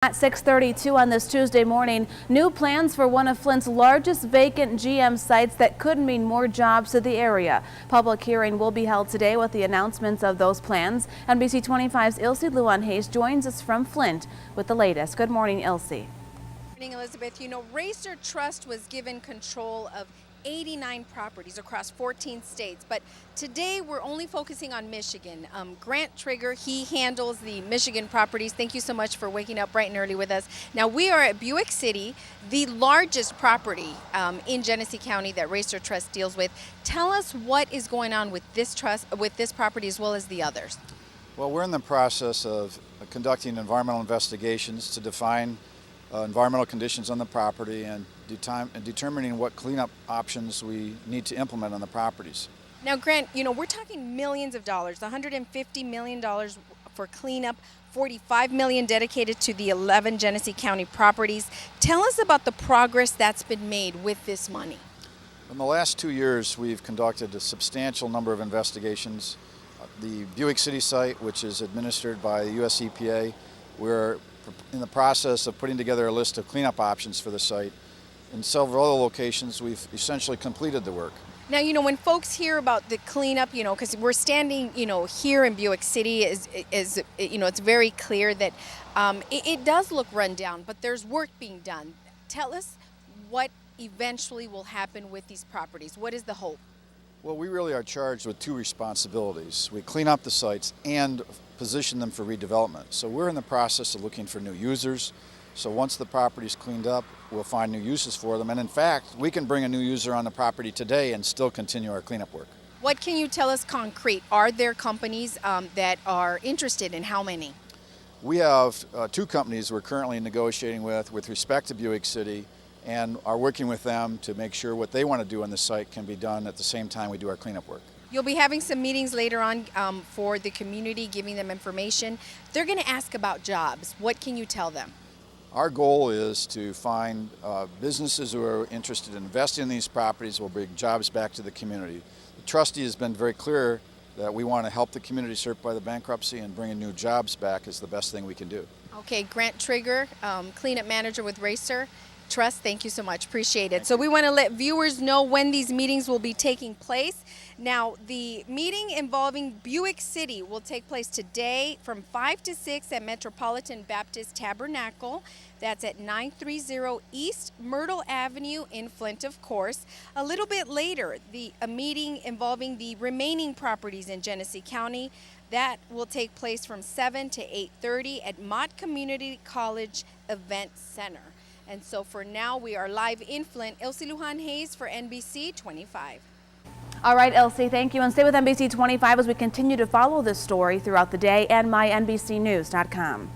At 6:32 on this Tuesday morning, new plans for one of Flint's largest vacant GM sites that could mean more jobs to the area. Public hearing will be held today with the announcements of those plans. NBC 25's Ilse Luan-Hayes joins us from Flint with the latest. Good morning, Ilse. Good morning, Elizabeth. You know, Racer Trust was given control of 89 properties across 14 states, but today we're only focusing on Michigan. Grant Trigger, he handles the Michigan properties. Thank you so much for waking up bright and early with us. Now we are at Buick City, the largest property in Genesee County that Racer Trust deals with. Tell us what is going on with this property as well as the others. Well, we're in the process of conducting environmental investigations to define environmental conditions on the property and determining what cleanup options we need to implement on the properties. Now, Grant, you know, we're talking millions of dollars, $150 million for cleanup, $45 million dedicated to the 11 Genesee County properties. Tell us about the progress that's been made with this money. In the last 2 years, we've conducted a substantial number of investigations. The Buick City site, which is administered by the U.S. EPA, we're in the process of putting together a list of cleanup options for the site. In several other locations, we've essentially completed the work. Now, you know, when folks hear about the cleanup, you know, because we're standing, you know, here in Buick City, you know, it's very clear that it does look run down, but there's work being done. Tell us what eventually will happen with these properties. What is the hope? Well, we really are charged with two responsibilities. We clean up the sites and position them for redevelopment. So we're in the process of looking for new users. So once the property's cleaned up, we'll find new uses for them. And in fact, we can bring a new user on the property today and still continue our cleanup work. What can you tell us concrete? Are there companies that are interested, and how many? We have two companies we're currently negotiating with respect to Buick City, and are working with them to make sure what they want to do on the site can be done at the same time we do our cleanup work. You'll be having some meetings later on for the community, giving them information. They're going to ask about jobs. What can you tell them? Our goal is to find businesses who are interested in investing in these properties will bring jobs back to the community. The trustee has been very clear that we want to help the community served by the bankruptcy, and bringing new jobs back is the best thing we can do. Okay, Grant Trigger, cleanup manager with Racer Trust, thank you so much. Appreciate it. So we want to let viewers know when these meetings will be taking place. Now, the meeting involving Buick City will take place today from 5 to 6 at Metropolitan Baptist Tabernacle. That's at 930 East Myrtle Avenue in Flint, of course. A little bit later, a meeting involving the remaining properties in Genesee County. That will take place from 7 to 8:30 at Mott Community College Event Center. And so for now, we are live in Flint. Ilse Luan-Hayes for NBC 25. All right, Elsie, thank you. And stay with NBC 25 as we continue to follow this story throughout the day and mynbcnews.com.